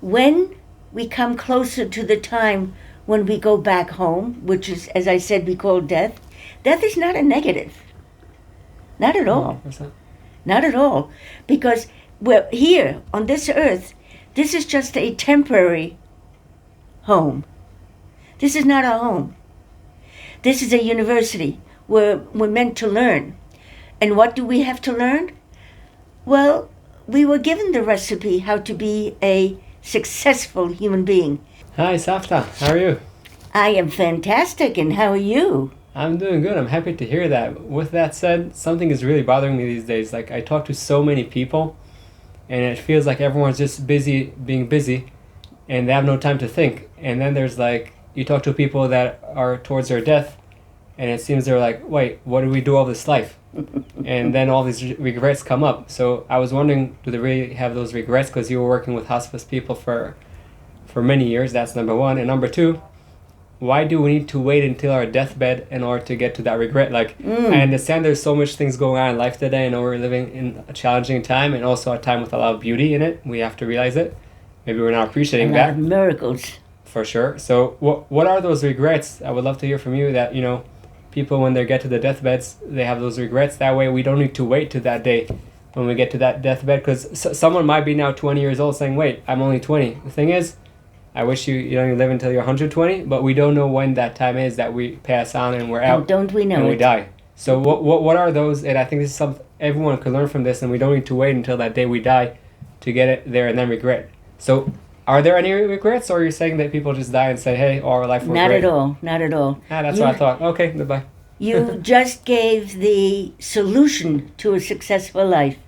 when we come closer to the time when we go back home, which is, as I said, we call death, death is not a negative. Not at all. 100%. Not at all. Because we're here on this earth, this is just a temporary home. This is not our home. This is a university where we're meant to learn. And what do we have to learn? Well, we were given the recipe how to be a successful human being. Hi, Safta. How are you? I am fantastic, and how are you? I'm doing good. I'm happy to hear that. With that said, something is really bothering me these days. Like, I talk to so many people, and it feels like everyone's just busy being busy, and they have no time to think. And then there's like, you talk to people that are towards their death, and it seems they're like, wait, what did we do all this life? And then all these regrets come up. So I was wondering, do they really have those regrets? Because you were working with hospice people for many years. That's number one. And number two, why do we need to wait until our deathbed in order to get to that regret? Like, I understand there's so much things going on in life today, and we're living in a challenging time, and also a time with a lot of beauty in it. We have to realize it. Maybe we're not appreciating A lot that. of miracles. For sure. So what are those regrets? I would love to hear from you that, people when they get to the deathbeds, they have those regrets. That way we don't need to wait to that day when we get to that deathbed, because someone might be now 20 years old saying, wait, I'm only 20. The thing is, I wish you live until you're 120, but we don't know when that time is that we pass on and we're out. And don't we know and we it? die. So what are those? And I think this is something everyone can learn from this, and we don't need to wait until that day we die to get it there and then regret. So are there any regrets, or are you saying that people just die and say, hey, all our life was Not great? at all. Not at all. That's what I thought. Okay, goodbye. You just gave the solution to a successful life.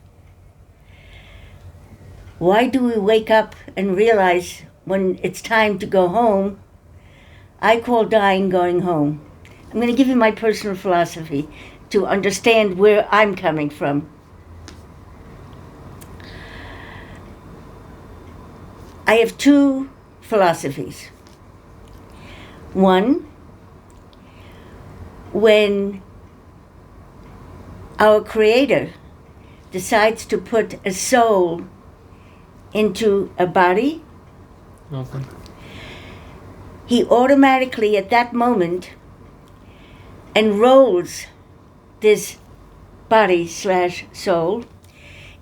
Why do we wake up and realize when it's time to go home? I call dying going home. I'm going to give you my personal philosophy to understand where I'm coming from. I have two philosophies. One, when our Creator decides to put a soul into a body, Okay. he automatically at that moment enrolls this body/soul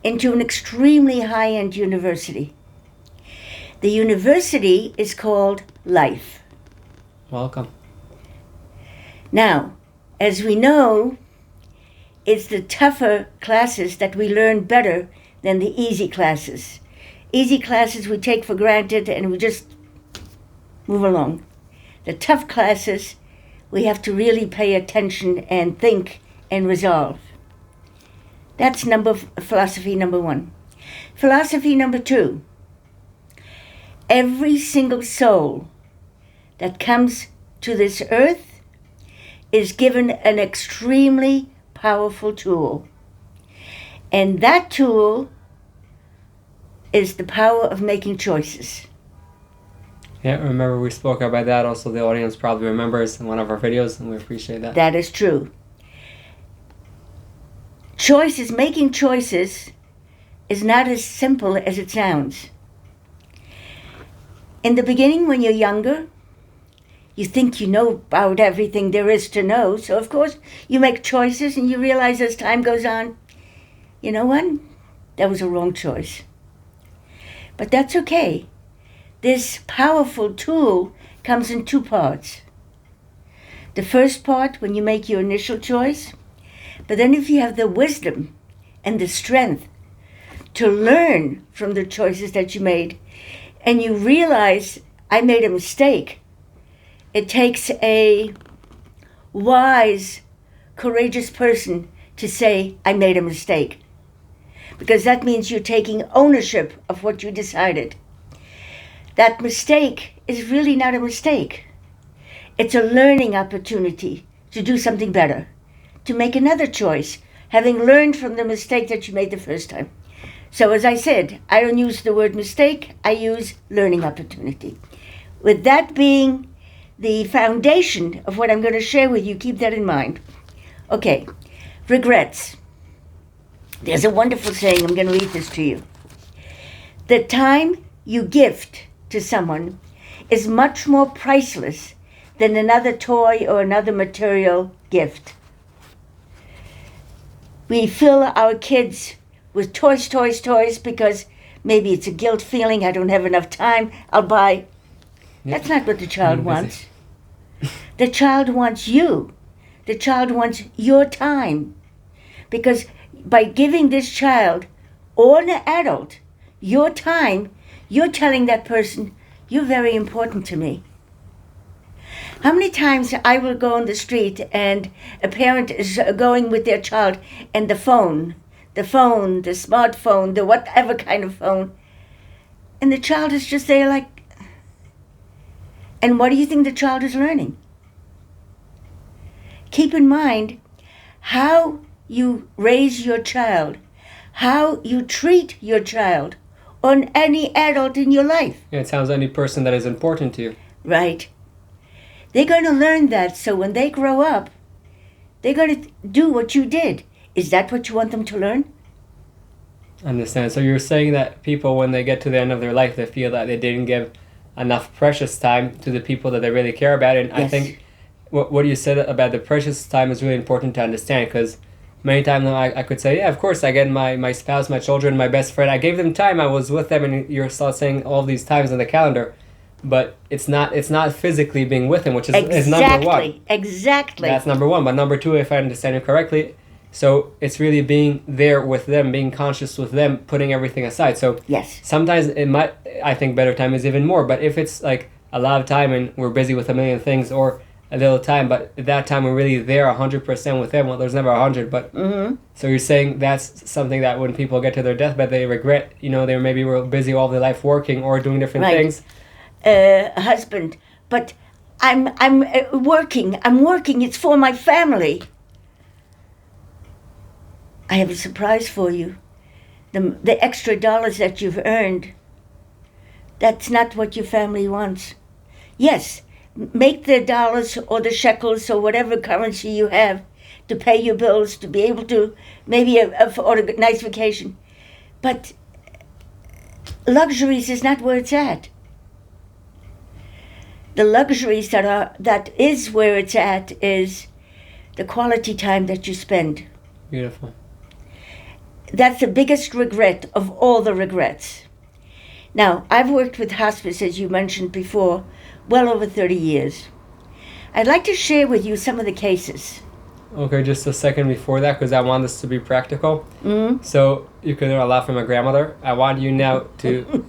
into an extremely high-end university. The university is called life. Welcome. Now, as we know, it's the tougher classes that we learn better than the easy classes. Easy classes we take for granted and we just move along. The tough classes, we have to really pay attention and think and resolve. That's philosophy number one. Philosophy number two, every single soul that comes to this earth is given an extremely powerful tool. And that tool is the power of making choices. Yeah, remember we spoke about that. Also, the audience probably remembers in one of our videos, and we appreciate that. That is true. Making choices is not as simple as it sounds. In the beginning, when you're younger, you think you know about everything there is to know. So, of course, you make choices and you realize as time goes on, you know what? That was a wrong choice. But that's okay. This powerful tool comes in two parts. The first part, when you make your initial choice, but then if you have the wisdom and the strength to learn from the choices that you made, and you realize, I made a mistake, it takes a wise, courageous person to say, I made a mistake. Because that means you're taking ownership of what you decided. That mistake is really not a mistake. It's a learning opportunity to do something better, to make another choice, having learned from the mistake that you made the first time. So as I said, I don't use the word mistake, I use learning opportunity. With that being the foundation of what I'm going to share with you, keep that in mind. Okay, regrets. There's a wonderful saying, I'm going to read this to you. The time you gift to someone is much more priceless than another toy or another material gift. We fill our kids with toys, toys, toys because maybe it's a guilt feeling. I don't have enough time. I'll buy. That's not what the child wants. The child wants you. The child wants your time. Because by giving this child or an adult your time, you're telling that person, you're very important to me. How many times I will go on the street and a parent is going with their child and the phone, the smartphone, the whatever kind of phone, and the child is just there like, and what do you think the child is learning? Keep in mind how you raise your child, how you treat your child, on any adult in your life. Yeah, it sounds any person that is important to you. Right. They're going to learn that, so when they grow up, they're going to do what you did. Is that what you want them to learn? I understand. So you're saying that people, when they get to the end of their life, they feel that they didn't give enough precious time to the people that they really care about. And yes. I think what you said about the precious time is really important to understand, because many times I could say, yeah, of course, I get my spouse, my children, my best friend. I gave them time. I was with them, and you're still saying all these times on the calendar. But it's not physically being with them, which is number one. Exactly. That's number one. But number two, if I understand it correctly, so it's really being there with them, being conscious with them, putting everything aside. So yes. Sometimes it might, I think better time is even more. But if it's like a lot of time and we're busy with a million things, or a little time, but at that time we're really there 100% with them. Well, there's never 100, but So you're saying that's something that when people get to their deathbed, they regret. They maybe were busy all their life working or doing different things. Husband, but I'm working. I'm working. It's for my family. I have a surprise for you. The extra dollars that you've earned, that's not what your family wants. Yes, make the dollars or the shekels or whatever currency you have to pay your bills, to be able to maybe afford a nice vacation. But luxuries is not where it's at. The luxuries that is where it's at is the quality time that you spend. Beautiful. That's the biggest regret of all the regrets. Now, I've worked with hospice, as you mentioned before, well over 30 years. I'd like to share with you some of the cases. Okay, just a second before that, because I want this to be practical. Mm-hmm. So you can learn a lot from my grandmother. I want you now to...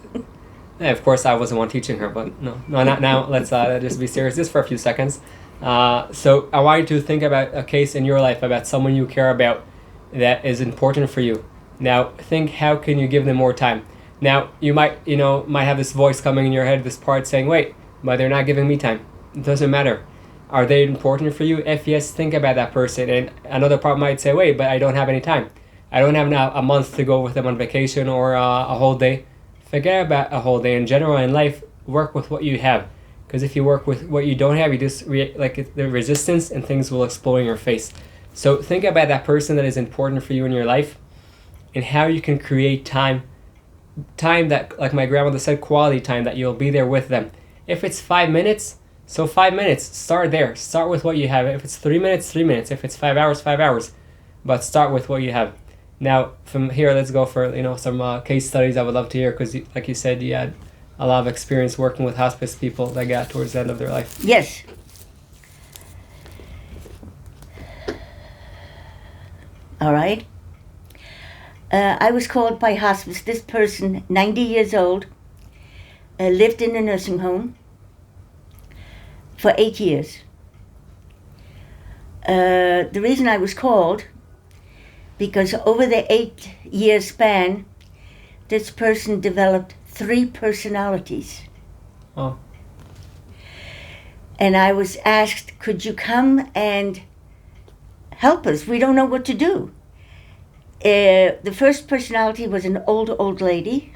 Of course, I wasn't one teaching her, but no, not now. Let's just be serious, just for a few seconds. So I want you to think about a case in your life, about someone you care about that is important for you. Now, think, how can you give them more time? Now, you might have this voice coming in your head, this part saying, wait, but they're not giving me time. It doesn't matter. Are they important for you? If yes, think about that person. And another part might say, wait, but I don't have any time. I don't have now a month to go with them on vacation or a whole day. Forget about a whole day. In general, in life, work with what you have. Because if you work with what you don't have, you just the resistance, and things will explode in your face. So think about that person that is important for you in your life, and how you can create time that, like my grandmother said, quality time, that you'll be there with them. If it's 5 minutes, so 5 minutes. Start there. Start with what you have. If it's 3 minutes, 3 minutes. If it's 5 hours, 5 hours. But start with what you have. Now, from here, let's go for some case studies I would love to hear, because, like you said, you had a lot of experience working with hospice people that got towards the end of their life. Yes. All right. I was called by hospice. This person, 90 years old, lived in a nursing home for 8 years. The reason I was called, because over the 8-year span, this person developed 3 personalities. Oh. And I was asked, could you come and help us? We don't know what to do. The first personality was an old lady,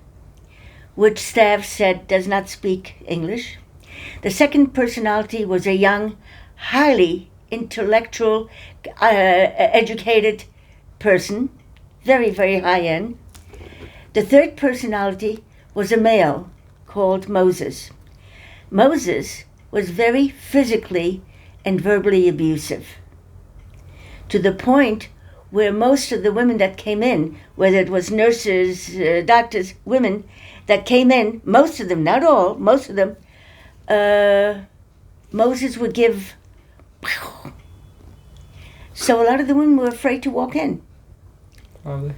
which staff said does not speak English. The second personality was a young, highly intellectual, educated person, very, very high end. The third personality was a male, called Moses. Moses was very physically and verbally abusive, to the point where most of the women that came in, whether it was nurses, doctors, women that came in, most of them, not all, most of them, Moses would give. So a lot of the women were afraid to walk in. Probably.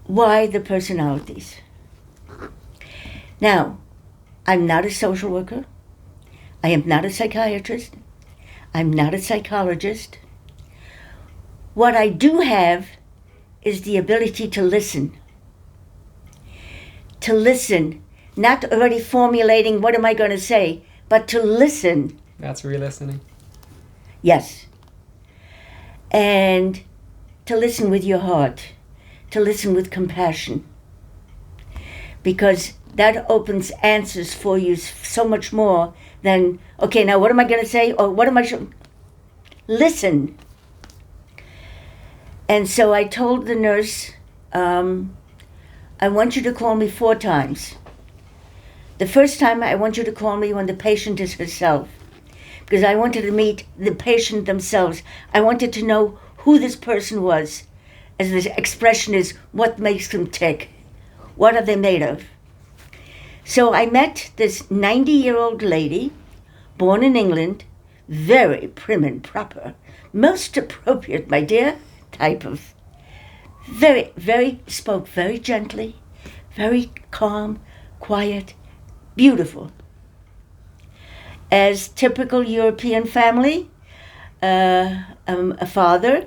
Why the personalities? Now, I'm not a social worker. I am not a psychiatrist. I'm not a psychologist. What I do have is the ability to listen. To listen, not already formulating what am I going to say, but to listen. That's re-listening. Yes. And to listen with your heart, to listen with compassion. Because that opens answers for you so much more than, okay, now what am I going to say? Or what am I... Listen. And so I told the nurse, I want you to call me 4 times. The first time I want you to call me when the patient is herself, because I wanted to meet the patient themselves. I wanted to know who this person was. As the expression is, what makes them tick? What are they made of? So I met this 90-year-old lady, born in England, very prim and proper, most appropriate, my dear, type of, spoke very gently, very calm, quiet, beautiful. As typical European family, a father,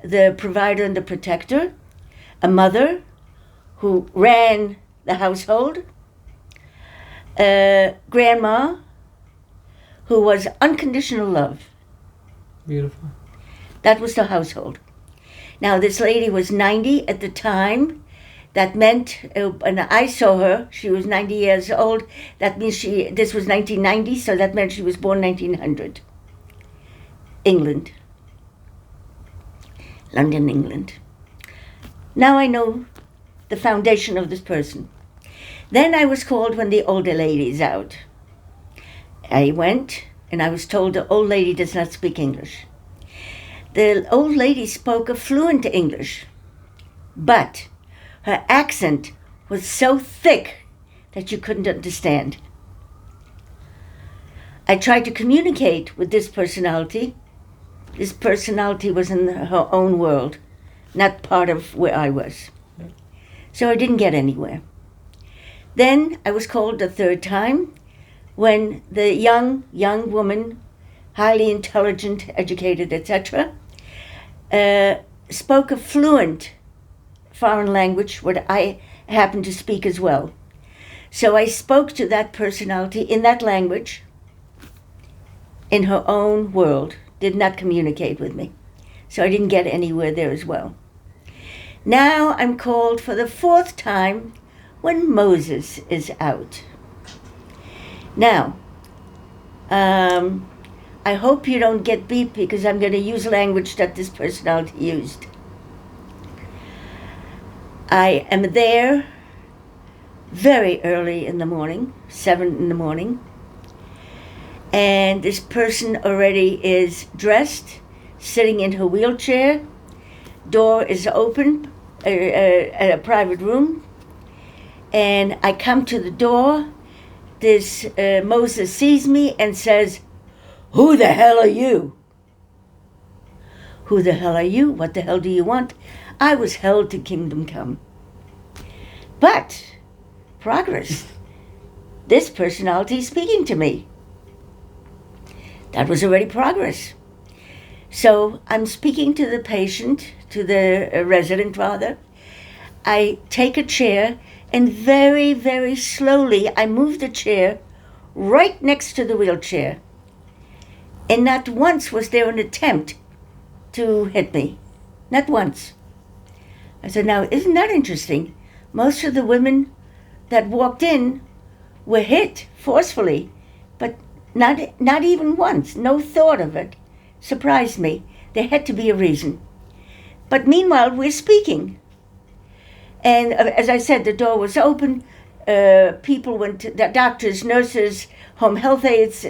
the provider and the protector, a mother who ran the household, a grandma who was unconditional love. Beautiful. That was the household. Now, this lady was 90 at the time. That meant, and I saw her, she was 90 years old. That means this was 1990, so that meant she was born 1900. England. London, England. Now I know the foundation of this person. Then I was called when the older lady's out. I went, and I was told the old lady does not speak English. The old lady spoke a fluent English, but her accent was so thick that you couldn't understand. I tried to communicate with this personality. This personality was in her own world, not part of where I was. So I didn't get anywhere. Then I was called a 3rd time when the young woman, highly intelligent, educated, etc., spoke a fluent foreign language, what I happen to speak as well. So I spoke to that personality in that language, in her own world, did not communicate with me. So I didn't get anywhere there as well. Now I'm called for the 4th time when Moses is out. Now, I hope you don't get beat because I'm going to use language that this personality used. I am there very early in the morning, 7 in the morning, and this person already is dressed, sitting in her wheelchair. Door is open, a private room, and I come to the door. This Moses sees me and says, "Who the hell are you?" Who the hell are you? What the hell do you want? I was held to kingdom come. But, progress. This personality is speaking to me. That was already progress. So I'm speaking to the patient, to the resident rather. I take a chair and very, very slowly I move the chair right next to the wheelchair. And not once was there an attempt to hit me. Not once. I said, now, isn't that interesting? Most of the women that walked in were hit forcefully, but not even once. No thought of it. Surprised me. There had to be a reason. But meanwhile, we're speaking. And as I said, the door was open. people went to the doctors, nurses, home health aides,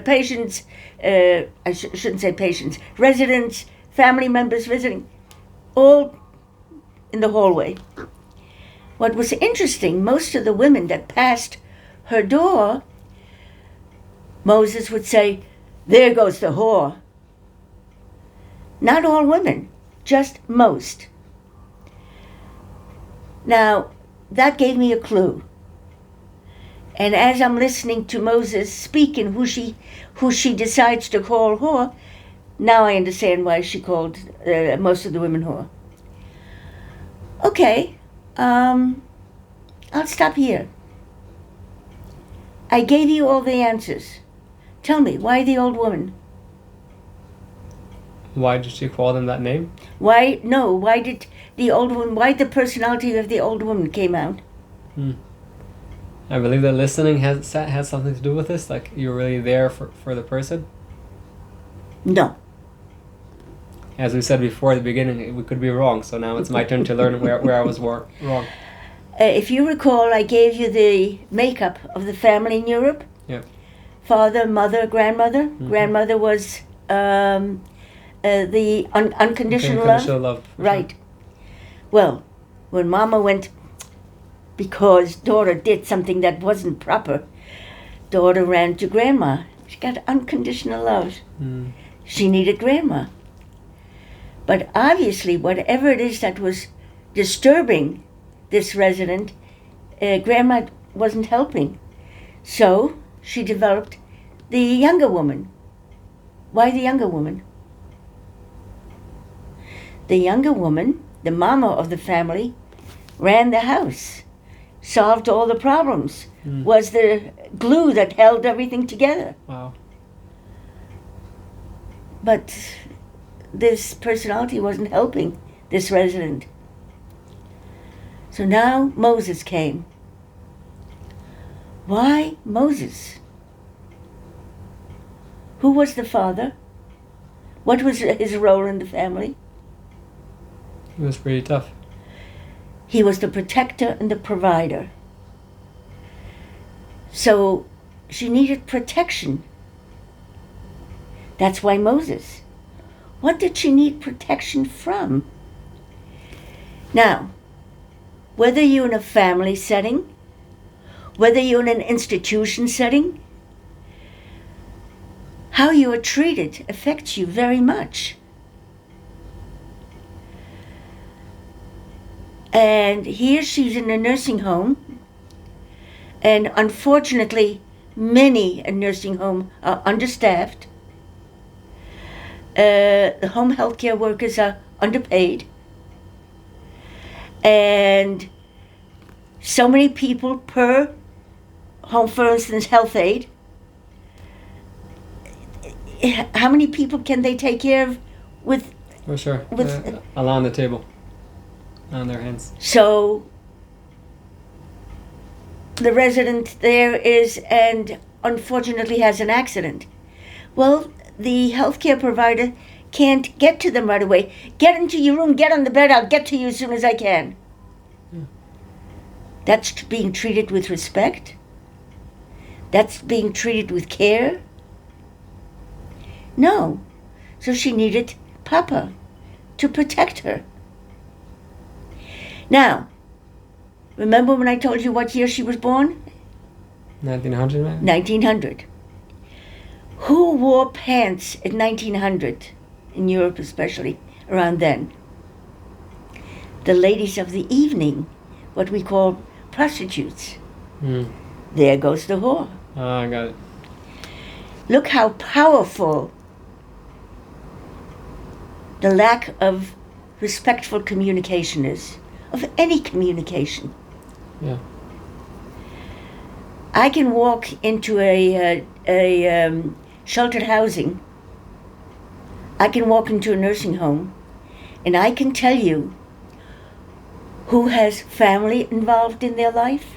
patients, shouldn't say patients, residents, family members visiting, all in the hallway. What was interesting, most of the women that passed her door, Moses would say, "There goes the whore." Not all women, just most. Now, that gave me a clue. And as I'm listening to Moses speak and who she decides to call whore, now I understand why she called most of the women whore. Okay, I'll stop here. I gave you all the answers. Tell me, why the old woman? Why did she call them that name? Why did the old woman, why the personality of the old woman came out? I believe that listening has something to do with this, like you're really there for the person. No. As we said before at the beginning, we could be wrong, so now it's my turn to learn where I was wrong. If you recall, I gave you the makeup of the family in Europe. Yeah. Father, mother, grandmother. Mm-hmm. Grandmother was the unconditional love. Right. Sure. Well, when Mama went, because daughter did something that wasn't proper, daughter ran to Grandma. She got unconditional love. She needed Grandma. But obviously, whatever it is that was disturbing this resident, Grandma wasn't helping. So she developed the younger woman. Why the younger woman? The younger woman, the mama of the family, ran the house, solved all the problems, was the glue that held everything together. Wow. But this personality wasn't helping this resident. So now Moses came. Why Moses? Who was the father? What was his role in the family? He was pretty tough. He was the protector and the provider. So she needed protection. That's why Moses. What did she need protection from? Now, whether you're in a family setting, whether you're in an institution setting, how you are treated affects you very much. And here she's in a nursing home, and unfortunately, many nursing homes are understaffed. The home health care workers are underpaid. And so many people per home, for instance, health aide. How many people can they take care of with? For sure. On the table. On their hands. So the resident there is, and unfortunately has an accident. Well, the healthcare provider can't get to them right away. Get into your room, get on the bed, I'll get to you as soon as I can. That's being treated with respect. That's being treated with care. No. So she needed Papa to protect her. Now, remember when I told you what year she was born? 1900, man? 1900. Who wore pants in 1900, in Europe especially, around then? The ladies of the evening, what we call prostitutes. There goes the whore. Oh, I got it. Look how powerful the lack of respectful communication is, of any communication. Yeah. I can walk into a sheltered housing. I can walk into a nursing home, and I can tell you who has family involved in their life,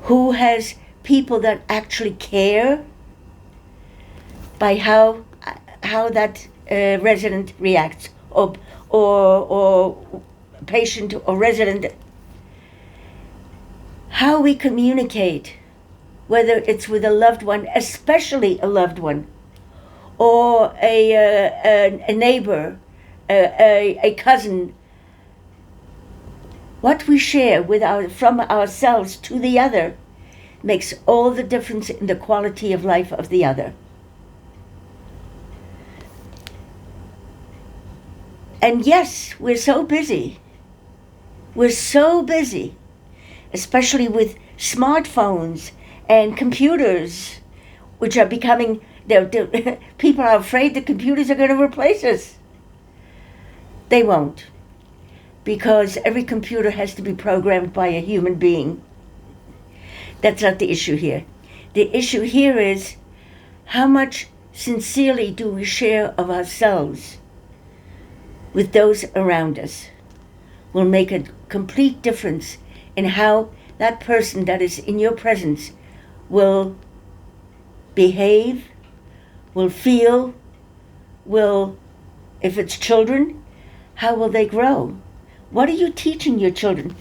who has people that actually care, by how that resident reacts, or patient or resident. how we communicate, whether it's with a loved one, especially a loved one, or a neighbor, a cousin, what we share from ourselves to the other makes all the difference in the quality of life of the other. And yes, we're so busy. We're so busy, especially with smartphones and computers, which are becoming, people are afraid the computers are going to replace us. They won't, because every computer has to be programmed by a human being. That's not the issue here. The issue here is how much sincerely do we share of ourselves with those around us will make a complete difference in how that person that is in your presence will behave, will feel, if it's children, how will they grow? What are you teaching your children?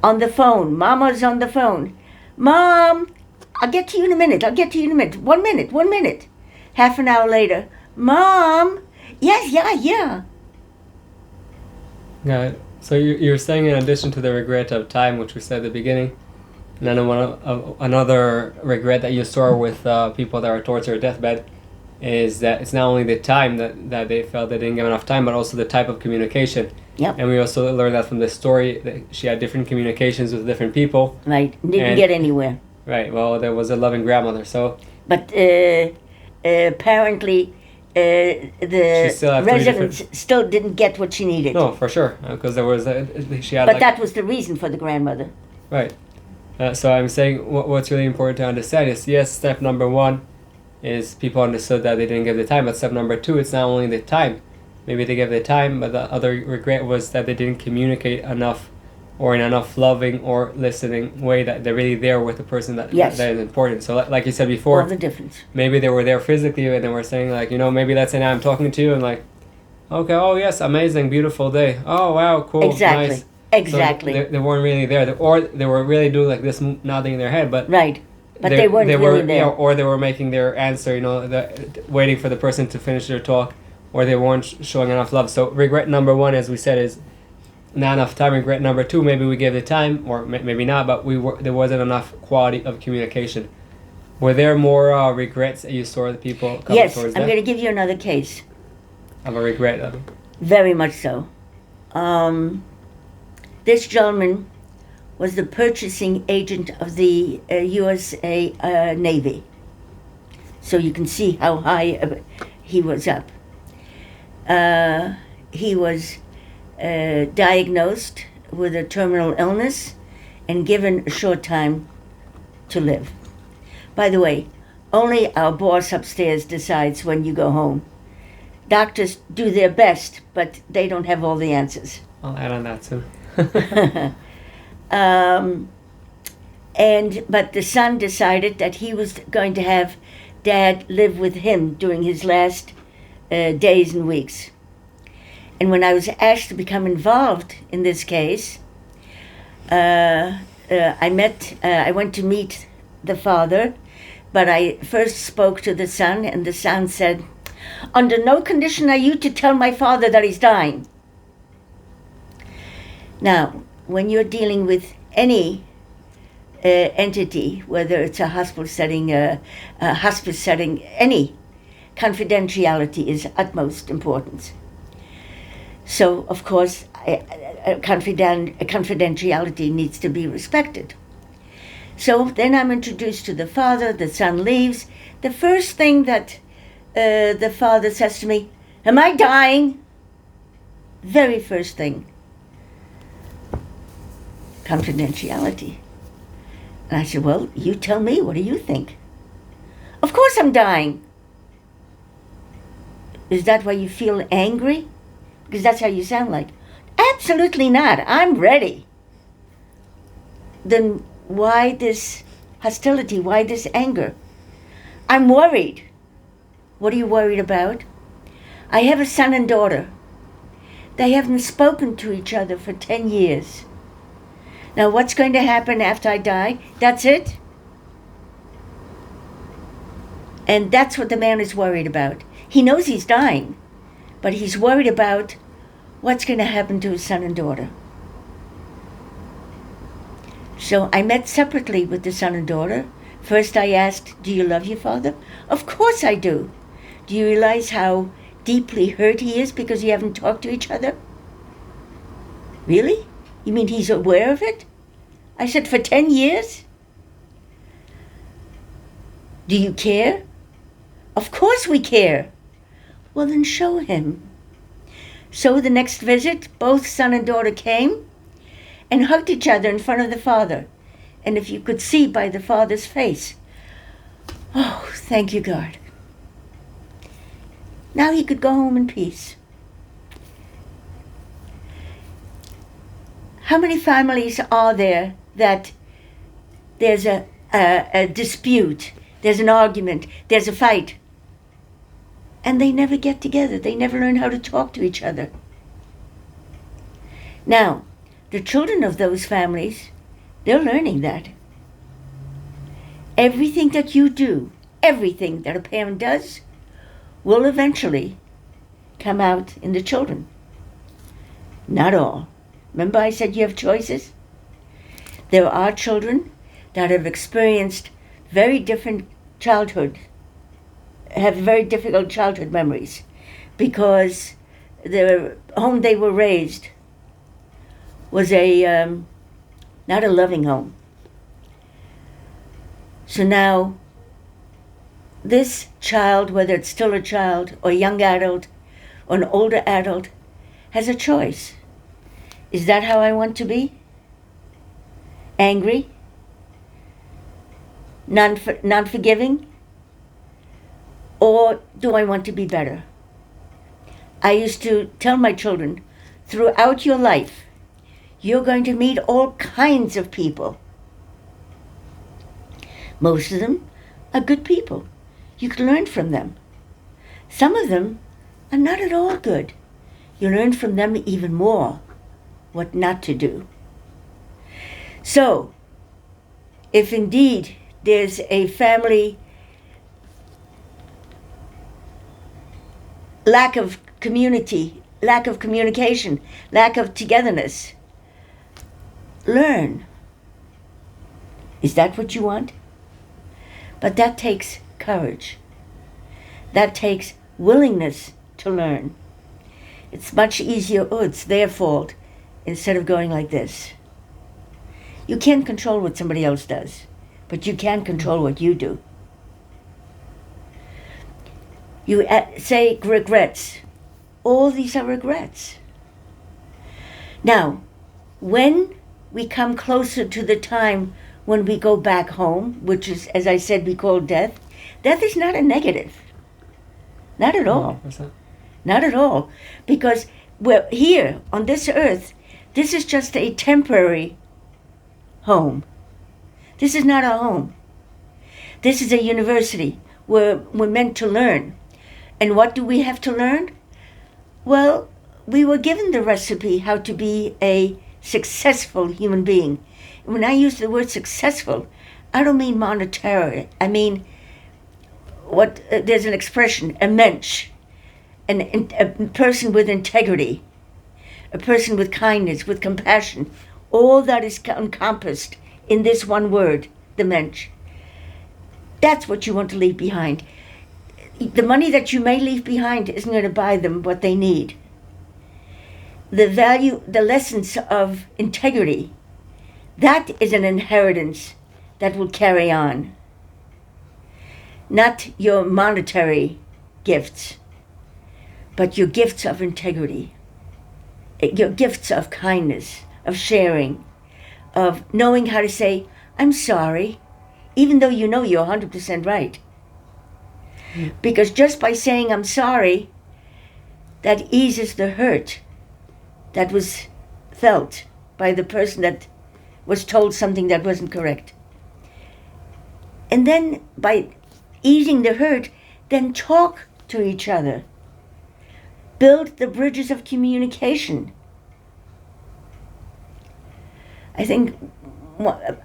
On the phone, Mama's on the phone. Mom, I'll get to you in a minute. 1 minute. Half an hour later, Mom, yes, yeah. Yeah. So you're saying, in addition to the regret of time, which we said at the beginning, and then another regret that you store with people that are towards their deathbed is that it's not only the time that they felt they didn't give enough time, but also the type of communication. Yep. And we also learned that from the story that she had different communications with different people. Right. Didn't get anywhere. Right. Well, there was a loving grandmother, so. But apparently, the residents still didn't get what she needed. No, for sure, because there was she had. But that was the reason for the grandmother. Right. So I'm saying what's really important to understand is, yes, step number 1 is people understood that they didn't give the time, but step number 2, it's not only the time. Maybe they gave the time, but the other regret was that they didn't communicate enough, or in enough loving or listening way that they're really there with the person that is important. So like you said before, all the difference. Maybe they were there physically and they were saying, like, maybe let's say now I'm talking to you and like, okay, oh yes, amazing, beautiful day. Oh wow, cool, exactly. Nice. Exactly. So they weren't really there, or they were really doing like this, nodding their head, but right. But they weren't really there. Or they were making their answer, waiting for the person to finish their talk, or they weren't showing enough love. So regret number 1, as we said, is not enough time. Regret number 2, maybe we gave the time, or maybe not, but there wasn't enough quality of communication. Were there more regrets that you saw the people coming yes, towards I'm that? going to give you another case. Of a regret of it? Very much so. This gentleman was the purchasing agent of the USA Navy. So you can see how high he was up. He was diagnosed with a terminal illness and given a short time to live. By the way, only our boss upstairs decides when you go home. Doctors do their best, but they don't have all the answers. I'll add on that too. But the son decided that he was going to have Dad live with him during his last days and weeks. And when I was asked to become involved in this case, I went to meet the father, but I first spoke to the son, and the son said, "Under no condition are you to tell my father that he's dying." Now, when you're dealing with any entity, whether it's a hospital setting, a hospice setting, any, confidentiality is utmost importance. So, of course, confidentiality needs to be respected. So then I'm introduced to the father, the son leaves. The first thing that the father says to me, "Am I dying?" Very first thing. Confidentiality. And I said, "Well, you tell me, what do you think?" "Of course I'm dying." "Is that why you feel angry? Because that's how you sound like." "Absolutely not. I'm ready." "Then why this hostility? Why this anger?" "I'm worried." "What are you worried about?" "I have a son and daughter. They haven't spoken to each other for 10 years. Now, what's going to happen after I die? That's it. And that's what the man is worried about. He knows he's dying, but he's worried about what's going to happen to his son and daughter. So I met separately with the son and daughter. First I asked, do you love your father? Of course I do. Do you realize how deeply hurt he is because you haven't talked to each other? Really? You mean he's aware of it? I said, for 10 years? Do you care? Of course we care. Well, then show him. So the next visit, both son and daughter came and hugged each other in front of the father. And if you could see by the father's face, oh, thank you, God. Now he could go home in peace. How many families are there that there's a dispute, there's an argument, there's a fight, and they never get together? They never learn how to talk to each other. Now, the children of those families, they're learning that. Everything that you do, everything that a parent does, will eventually come out in the children. Not all. Remember I said you have choices? There are children that have experienced very different childhood, have very difficult childhood memories, because the home they were raised was not a loving home. So now, this child, whether it's still a child or a young adult or an older adult, has a choice. Is that how I want to be? Angry? Non-forgiving? Or do I want to be better? I used to tell my children, throughout your life, you're going to meet all kinds of people. Most of them are good people. You can learn from them. Some of them are not at all good. You learn from them even more what not to do. So, if indeed there's a family lack of community, lack of communication, lack of togetherness, learn. Is that what you want? But that takes courage. That takes willingness to learn. It's much easier, oh, it's their fault, instead of going like this. You can't control what somebody else does, but you can control what you do. You say regrets. All these are regrets. Now, when we come closer to the time when we go back home, which is, as I said, we call death, death is not a negative. Not at all. Not at all. Because we're here on this earth. This is just a temporary home. This is not our home. This is a university where we're meant to learn. And what do we have to learn? Well, we were given the recipe how to be a successful human being. When I use the word successful, I don't mean monetary. I mean, there's an expression, a mensch, a person with integrity, a person with kindness, with compassion. All that is encompassed in this one word, the mensch. That's what you want to leave behind. The money that you may leave behind isn't going to buy them what they need. The value, the lessons of integrity, that is an inheritance that will carry on. Not your monetary gifts, but your gifts of integrity, your gifts of kindness, of sharing, of knowing how to say, I'm sorry, even though you know you're 100% right. Because just by saying I'm sorry, that eases the hurt that was felt by the person that was told something that wasn't correct. And then by easing the hurt, then talk to each other. Build the bridges of communication. I think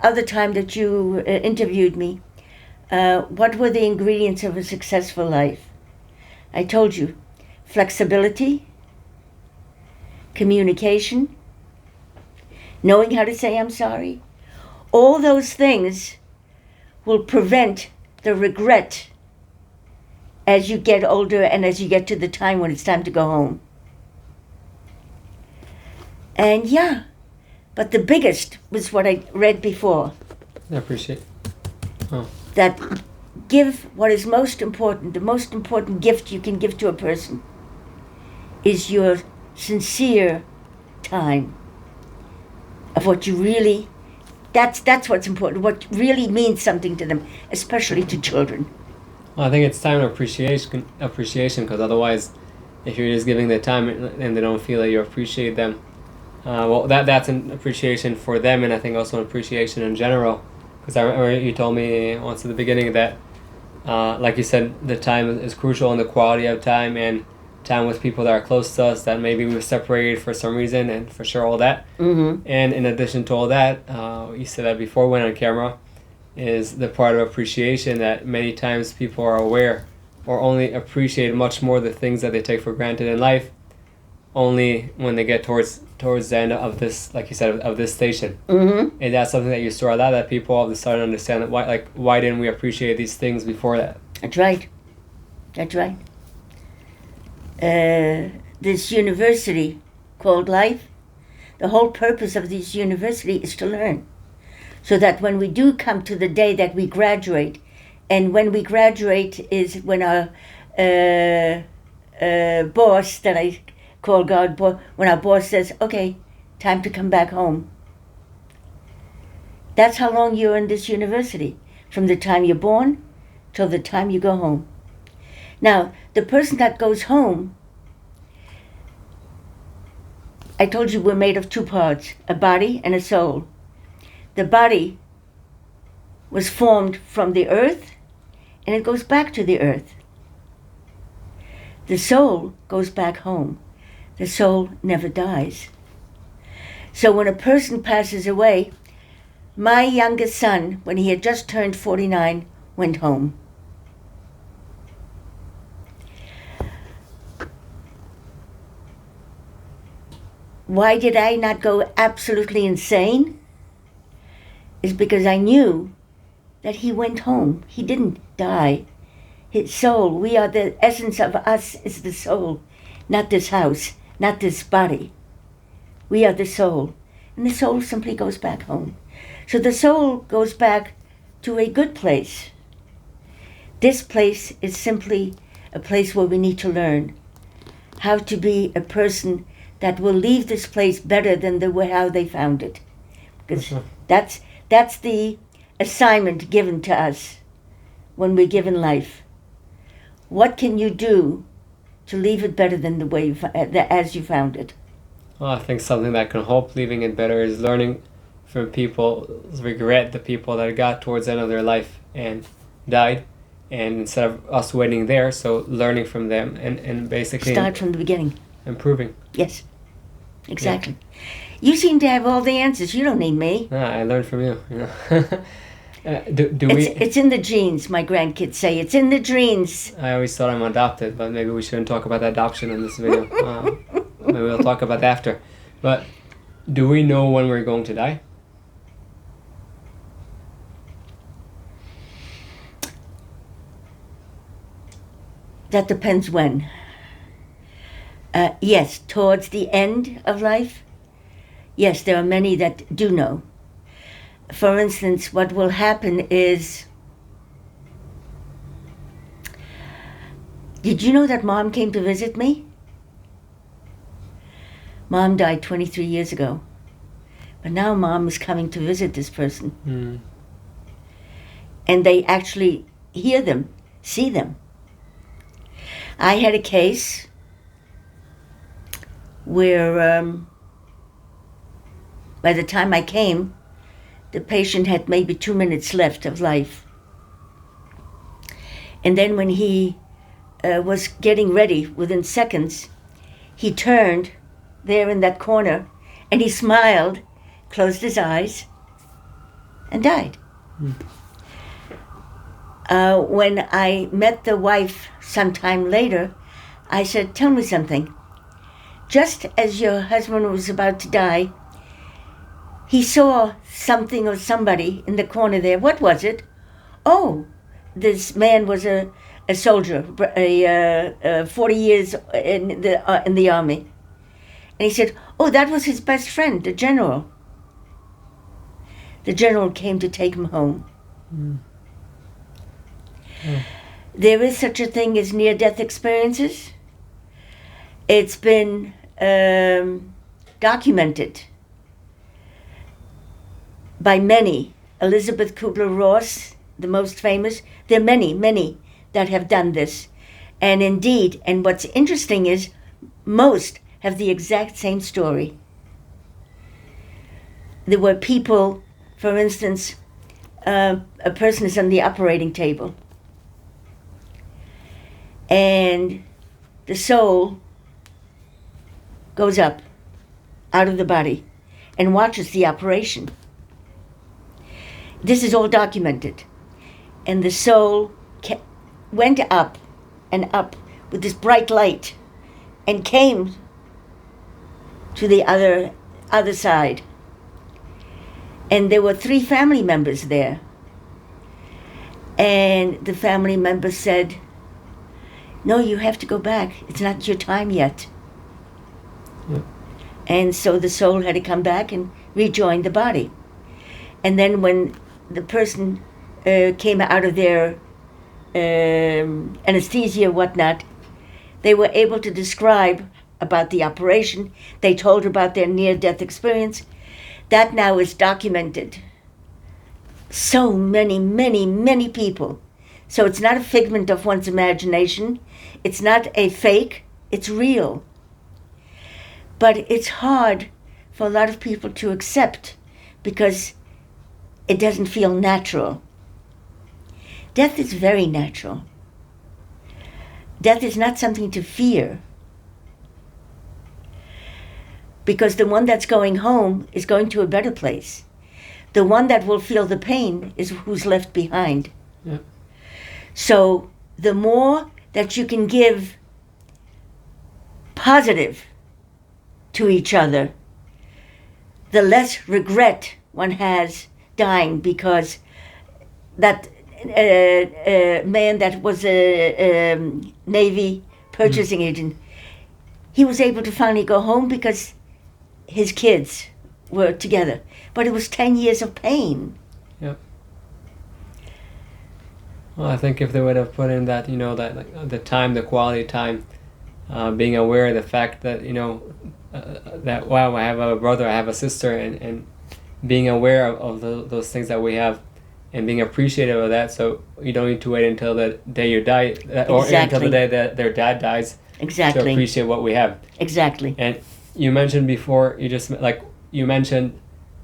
other time that you interviewed me, what were the ingredients of a successful life? I told you, flexibility, communication, knowing how to say I'm sorry. All those things will prevent the regret as you get older and as you get to the time when it's time to go home. And yeah, but the biggest was what I read before. I appreciate. Oh. That give what is most important, the most important gift you can give to a person is your sincere time of what you really, that's what's important, what really means something to them, especially to children. Well, I think it's time of appreciation, because otherwise, if you're just giving the time and they don't feel that you appreciate them, well, that's an appreciation for them, and I think also an appreciation in general. Because I remember you told me once at the beginning that, like you said, the time is crucial, and the quality of time and time with people that are close to us that maybe we were separated for some reason, and for sure all that. Mm-hmm. And in addition to all that, you said that before we went on camera, is the part of appreciation that many times people are aware or only appreciate much more the things that they take for granted in life only when they get towards the end of this, like you said, of this station. Mm-hmm. And that's something that you saw a lot, that people all of a sudden understand that why didn't we appreciate these things before that? That's right. That's right. This university called life, the whole purpose of this university is to learn. So that when we do come to the day that we graduate, and when we graduate is when our boss, that I call God, when our boss says, okay, time to come back home. That's how long you're in this university, from the time you're born till the time you go home. Now, the person that goes home, I told you we're made of two parts, a body and a soul. The body was formed from the earth, and it goes back to the earth. The soul goes back home. The soul never dies. So when a person passes away, my youngest son, when he had just turned 49, went home. Why did I not go absolutely insane? Is because I knew that he went home. He didn't die. His soul, we are the essence of us is the soul, not this house, not this body. We are the soul. And the soul simply goes back home. So the soul goes back to a good place. This place is simply a place where we need to learn how to be a person that will leave this place better than how they found it. Because that's the assignment given to us when we're given life. What can you do to leave it better than the way as you found it? Well, I think something that can help leaving it better is learning from people's regret, the people that got towards the end of their life and died, and instead of us waiting there, so learning from them and basically start from the beginning. Improving. Yes, exactly. Yeah. You seem to have all the answers. You don't need me. I learned from you. You know. It's in the genes, my grandkids say. It's in the genes. I always thought I'm adopted, but maybe we shouldn't talk about adoption in this video. Maybe we'll talk about that after. But do we know when we're going to die? That depends when. Yes, towards the end of life. Yes, there are many that do know. For instance, what will happen is, did you know that Mom came to visit me? Mom died 23 years ago. But now Mom is coming to visit this person. Mm. And they actually hear them, see them. I had a case where by the time I came, the patient had maybe 2 minutes left of life. And then when he was getting ready, within seconds, he turned there in that corner and he smiled closed his eyes, and died. When I met the wife sometime later, I said, tell me something. Just as your husband was about to die, he saw something or somebody in the corner there. What was it? Oh, this man was a soldier, 40 years in the army. And he said, oh, that was his best friend, the general. The general came to take him home. There is such a thing as near-death experiences. It's been documented by many. Elizabeth Kubler-Ross, the most famous. There are many, many that have done this. And indeed, and what's interesting is most have the exact same story. There were people, for instance, a person is on the operating table, and the soul goes up out of the body and watches the operation. This is all documented. And the soul went up and up with this bright light and came to the other side. And there were 3 family members there. And the family members said, no, you have to go back. It's not your time yet. Yeah. And so the soul had to come back and rejoin the body. And then when the person came out of their anesthesia, whatnot, they were able to describe about the operation. They told about their near-death experience. That now is documented. So many, many, many people. So it's not a figment of one's imagination. It's not a fake. It's real. But it's hard for a lot of people to accept because it doesn't feel natural. Death is very natural. Death is not something to fear. Because the one that's going home is going to a better place. The one that will feel the pain is who's left behind. Yeah. So the more that you can give positive to each other, the less regret one has dying, because that man that was a Navy purchasing agent, he was able to finally go home because his kids were together. But it was 10 years of pain. Yep. Well, I think if they would have put in that, that like, the time, the quality time, being aware of the fact that, that, wow, I have a brother, I have a sister, and being aware of those things that we have and being appreciative of that, so you don't need to wait until the day you die, or until the day that their dad dies, exactly, to appreciate what we have. Exactly. And you mentioned before, you mentioned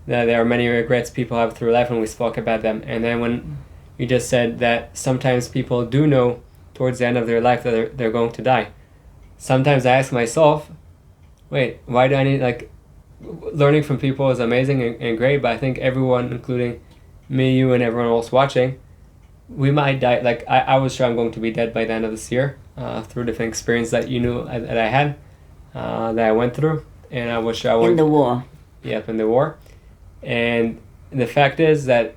that there are many regrets people have through life, and we spoke about them. And then when you just said that sometimes people do know towards the end of their life that they're going to die. Sometimes I ask myself, wait, why do I need, learning from people is amazing and great, but I think everyone, including me, you, and everyone else watching, we might die. I was sure I'm going to be dead by the end of this year, through different experience that you knew that I had, that I went through, and I was sure I went... In the war. Yep, in the war. And the fact is that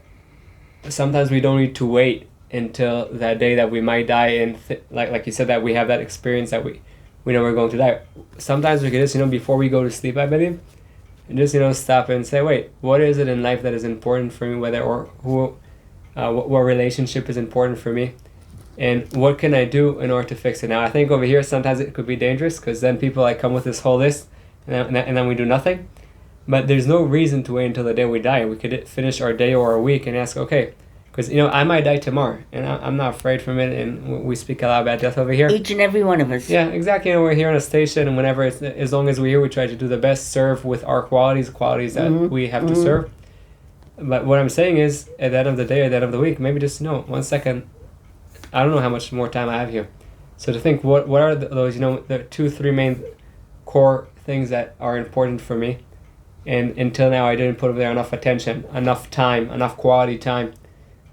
sometimes we don't need to wait until that day that we might die, and like you said, that we have that experience that we know we're going to die. Sometimes we could just, before we go to sleep, I believe, and just, stop and say, wait, what is it in life that is important for me, what relationship is important for me, and what can I do in order to fix it? Now, I think over here, sometimes it could be dangerous, because then people come with this whole list, and then we do nothing. But there's no reason to wait until the day we die. We could finish our day or our week and ask, okay, because, I might die tomorrow, and I'm not afraid from it, and we speak a lot about death over here. Each and every one of us. Yeah, exactly. We're here on a station, and whenever, as long as we're here, we try to do the best, serve with our qualities that we have to serve. But what I'm saying is, at the end of the day, at the end of the week, maybe just, 1 second, I don't know how much more time I have here. So to think, what are those, the 2-3 main core things that are important for me, And until now, I didn't put there enough attention, enough time, enough quality time,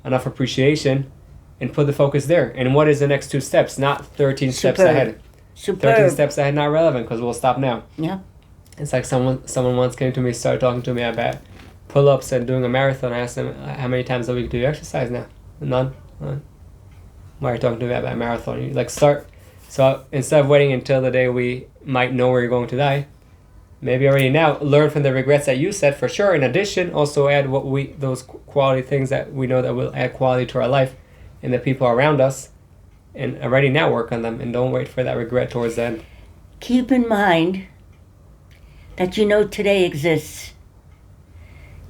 enough appreciation, and put the focus there. And what is the next 2 steps? Not 13 steps Superb. ahead. Superb. 13 steps ahead, not relevant, because we'll stop now. Yeah. It's like someone once came to me, started talking to me about pull-ups and doing a marathon. I asked them, how many times a week do you exercise now? None. Why are you talking to me about a marathon? You like start. So instead of waiting until the day we might know where you're going to die, maybe already now learn from the regrets that you said for sure. In addition, also add those quality things that we know that will add quality to our life and the people around us, and already now work on them, and don't wait for that regret towards the end. Keep in mind that you know today exists.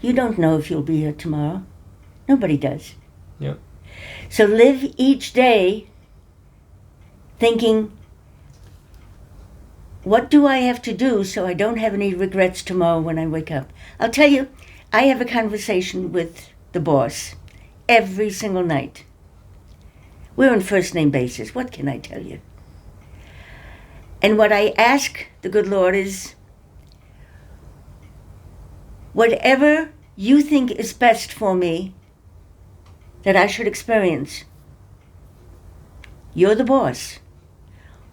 You don't know if you'll be here tomorrow. Nobody does. Yeah. So live each day thinking, what do I have to do so I don't have any regrets tomorrow when I wake up? I'll tell you, I have a conversation with the boss every single night. We're on first name basis. What can I tell you? And what I ask the good Lord is, whatever you think is best for me that I should experience, you're the boss.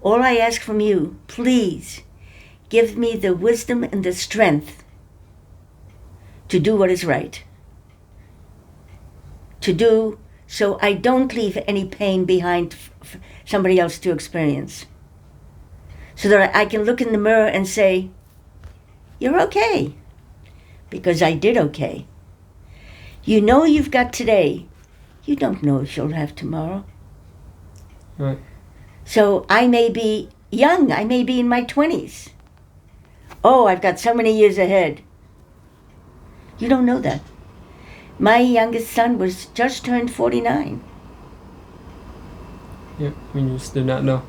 All I ask from you, please give me the wisdom and the strength to do what is right. To do so I don't leave any pain behind for somebody else to experience. So that I can look in the mirror and say, you're okay. Because I did okay. You know you've got today. You don't know if you'll have tomorrow. Right. So I may be young. I may be in my 20s. Oh, I've got so many years ahead. You don't know that. My youngest son was just turned 49. Yeah, we just did not know.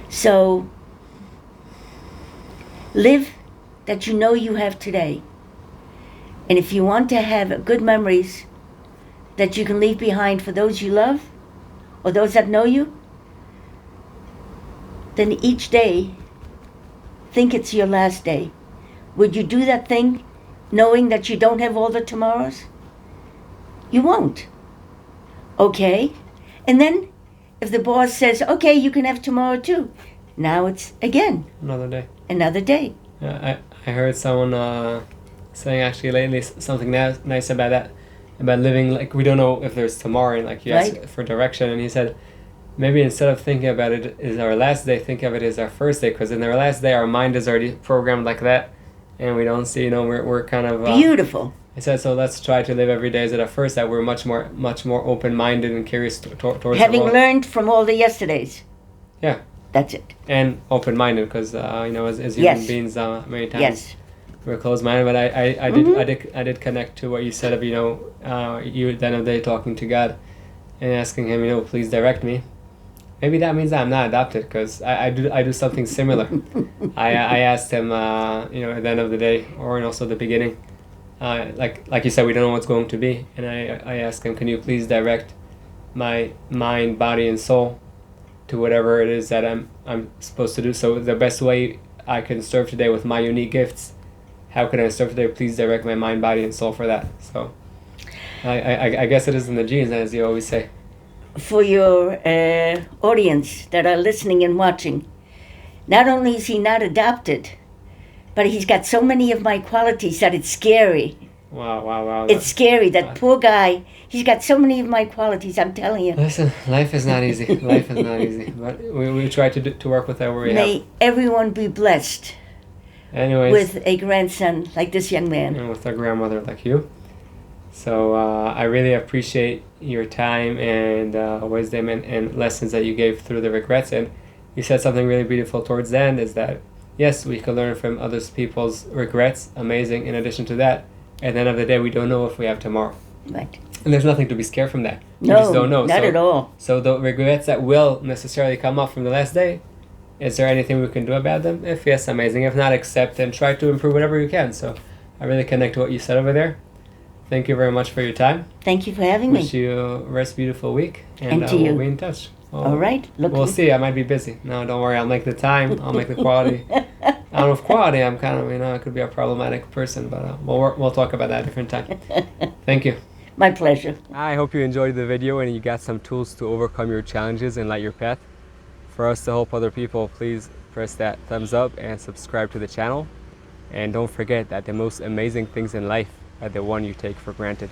So live that you know you have today. And if you want to have good memories that you can leave behind for those you love or those that know you, then each day think it's your last day. Would you do that thing knowing that you don't have all the tomorrows? You won't. Okay? And then if the boss says, okay, you can have tomorrow too, now it's again Another day. another day. Yeah, I heard someone saying actually lately something nice about that, about living like we don't know if there's tomorrow, and like you asked Right. for direction, and he said maybe instead of thinking about it as our last day, think of it as our first day, because in our last day our mind is already programmed like that, and we don't see, we're kind of Beautiful. I said, so let's try to live every day as at our first, that we're much more open-minded and curious towards the Having world. learned from all the yesterdays. Yeah. That's it. And open-minded, because as human Yes. beings, many times Yes. we're closed-minded. But I did connect to what you said of you at the end of the day talking to God and asking Him, please direct me. Maybe that means that I'm not adopted, because I do something similar. I asked Him at the end of the day, or also the beginning, like you said, we don't know what's going to be, and I asked Him, can you please direct my mind, body, and soul to whatever it is that I'm supposed to do. So the best way I can serve today with my unique gifts, how can I serve today? Please direct my mind, body, and soul for that. So I guess it is in the genes, as you always say. For your audience that are listening and watching, not only is he not adopted, but he's got so many of my qualities that it's scary. Wow. It's scary. That poor guy, he's got so many of my qualities, I'm telling you. Listen, life is not easy. Life is not easy. But we try to work with whatever we May have. everyone be blessed Anyways, with a grandson like this young man. and with a grandmother like you. So I really appreciate your time and wisdom and lessons that you gave through the regrets. And you said something really beautiful towards the end, is that, yes, we can learn from other people's regrets. Amazing. In addition to that, at the end of the day, we don't know if we have tomorrow. Right. And there's nothing to be scared from that. We No, just don't know. not at all. So the regrets that will necessarily come up from the last day, is there anything we can do about them? If yes, amazing. If not, accept and try to improve whatever you can. So I really connect to what you said over there. Thank you very much for your time. Thank you for having Wish me. you a rest beautiful week. And to you. We'll be in touch. All right. We'll see. I might be busy. No, don't worry. I'll make the time. I'll make the quality. Out of quality, I'm kind of, I could be a problematic person, but we'll talk about that a different time. Thank you. My pleasure. I hope you enjoyed the video and you got some tools to overcome your challenges and light your path. For us to help other people, please press that thumbs up and subscribe to the channel. And don't forget that the most amazing things in life are the one you take for granted.